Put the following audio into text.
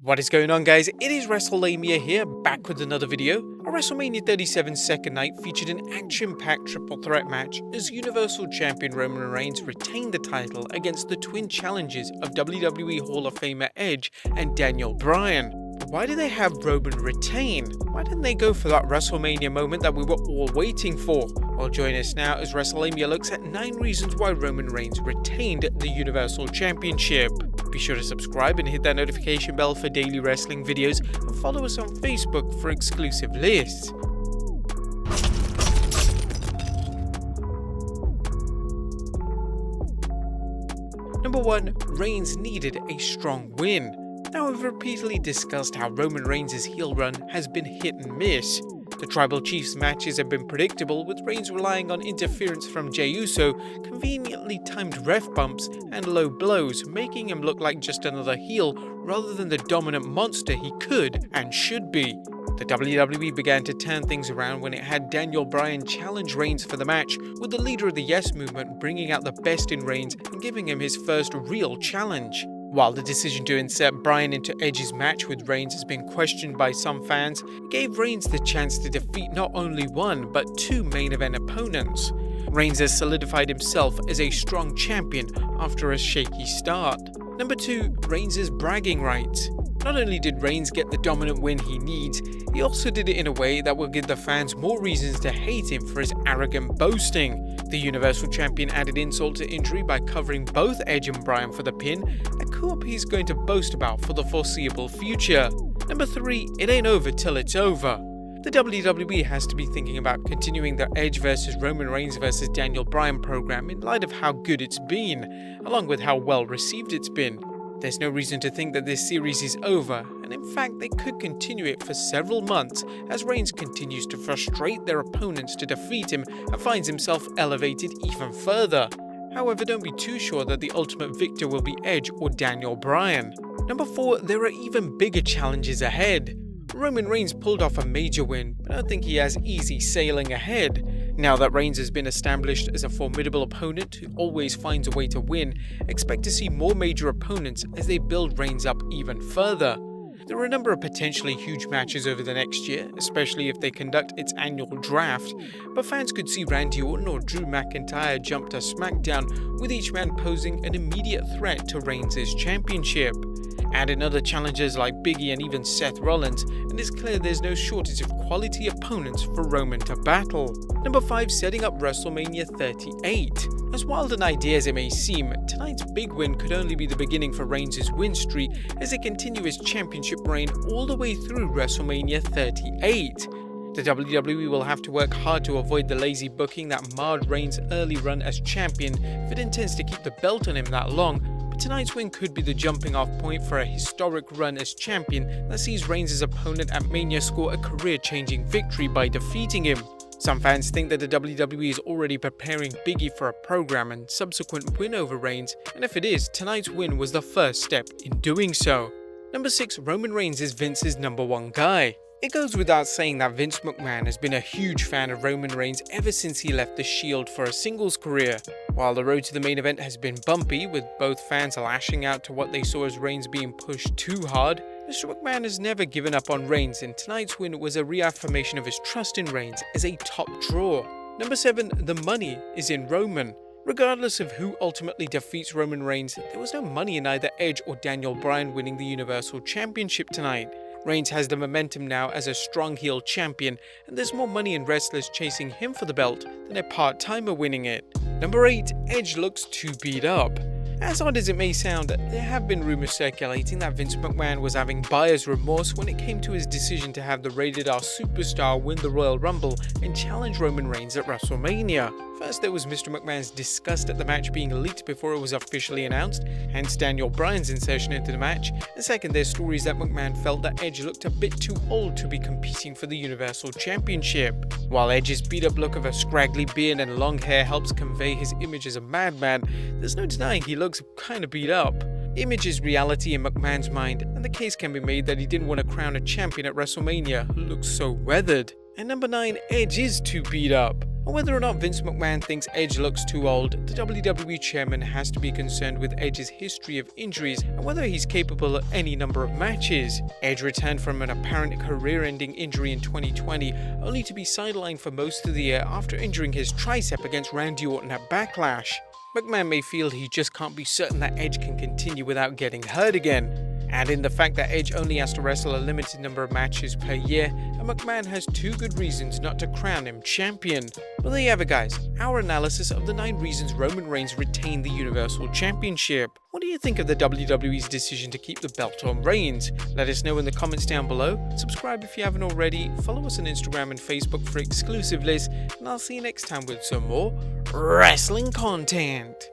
What is going on, guys? It is Wrestlelamia here, back with another video. A WrestleMania 37 second night featured an action-packed triple threat match as Universal Champion Roman Reigns retained the title against the twin challengers of WWE Hall of Famer Edge and Daniel Bryan. But why did they have Roman retain? Why didn't they go for that WrestleMania moment that we were all waiting for? Well, join us now as Wrestlelamia looks at 9 reasons why Roman Reigns retained the Universal Championship. Be sure to subscribe and hit that notification bell for daily wrestling videos, and follow us on Facebook for exclusive lists. Number 1. Reigns needed a strong win. Now, we've repeatedly discussed how Roman Reigns' heel run has been hit and miss. The Tribal Chiefs matches have been predictable, with Reigns relying on interference from Jey Uso, conveniently timed ref bumps, and low blows, making him look like just another heel rather than the dominant monster he could and should be. The WWE began to turn things around when it had Daniel Bryan challenge Reigns for the match, with the leader of the Yes Movement bringing out the best in Reigns and giving him his first real challenge. While the decision to insert Bryan into Edge's match with Reigns has been questioned by some fans, it gave Reigns the chance to defeat not only one but 2 main event opponents. Reigns has solidified himself as a strong champion after a shaky start. Number 2. Reigns' bragging rights. Not only did Reigns get the dominant win he needs, he also did it in a way that will give the fans more reasons to hate him for his arrogant boasting. The Universal Champion added insult to injury by covering both Edge and Bryan for the pin, a coup he's going to boast about for the foreseeable future. Number 3. It ain't over till it's over. The WWE has to be thinking about continuing the Edge vs Roman Reigns vs Daniel Bryan program in light of how good it's been, along with how well received it's been. There's no reason to think that this series is over, and in fact they could continue it for several months as Reigns continues to frustrate their opponents to defeat him and finds himself elevated even further. However, don't be too sure that the ultimate victor will be Edge or Daniel Bryan. Number 4. There are even bigger challenges ahead. Roman Reigns pulled off a major win, but I don't think he has easy sailing ahead. Now that Reigns has been established as a formidable opponent who always finds a way to win, expect to see more major opponents as they build Reigns up even further. There are a number of potentially huge matches over the next year, especially if they conduct its annual draft, but fans could see Randy Orton or Drew McIntyre jump to SmackDown, with each man posing an immediate threat to Reigns' championship. Add in other challengers like Big E and even Seth Rollins, and it's clear there's no shortage of quality opponents for Roman to battle. Number 5. Setting up WrestleMania 38. As wild an idea as it may seem, tonight's big win could only be the beginning for Reigns' win streak as they continue his championship reign all the way through WrestleMania 38. The WWE will have to work hard to avoid the lazy booking that marred Reigns' early run as champion if it intends to keep the belt on him that long. But tonight's win could be the jumping off point for a historic run as champion that sees Reigns' opponent at Mania score a career-changing victory by defeating him. Some fans think that the WWE is already preparing Big E for a program and subsequent win over Reigns, and if it is, tonight's win was the first step in doing so. Number 6. Roman Reigns is Vince's number 1 guy. It goes without saying that Vince McMahon has been a huge fan of Roman Reigns ever since he left the Shield for a singles career. While the road to the main event has been bumpy, with both fans lashing out to what they saw as Reigns being pushed too hard, Mr. McMahon has never given up on Reigns, and tonight's win was a reaffirmation of his trust in Reigns as a top draw. Number 7. The money is in Roman. Regardless of who ultimately defeats Roman Reigns, there was no money in either Edge or Daniel Bryan winning the Universal Championship tonight. Reigns has the momentum now as a strong heel champion, and there's more money in wrestlers chasing him for the belt than a part-timer winning it. Number 8. Edge looks too beat up. As odd as it may sound, there have been rumors circulating that Vince McMahon was having buyer's remorse when it came to his decision to have the Rated R superstar win the Royal Rumble and challenge Roman Reigns at WrestleMania. First, there was Mr. McMahon's disgust at the match being leaked before it was officially announced, hence Daniel Bryan's insertion into the match, and second, there's stories that McMahon felt that Edge looked a bit too old to be competing for the Universal Championship. While Edge's beat-up look of a scraggly beard and long hair helps convey his image as a madman, there's no denying he looks kinda beat up. Image is reality in McMahon's mind, and the case can be made that he didn't want to crown a champion at WrestleMania who looks so weathered. And number 9, Edge is too beat up. And whether or not Vince McMahon thinks Edge looks too old, the WWE chairman has to be concerned with Edge's history of injuries and whether he's capable of any number of matches. Edge returned from an apparent career-ending injury in 2020, only to be sidelined for most of the year after injuring his tricep against Randy Orton at Backlash. McMahon may feel he just can't be certain that Edge can continue without getting hurt again. Add in the fact that Edge only has to wrestle a limited number of matches per year, and McMahon has 2 good reasons not to crown him champion. Well, there you have it, guys, our analysis of the 9 reasons Roman Reigns retained the Universal Championship. What do you think of the WWE's decision to keep the belt on Reigns? Let us know in the comments down below, subscribe if you haven't already, follow us on Instagram and Facebook for exclusive lists, and I'll see you next time with some more wrestling content.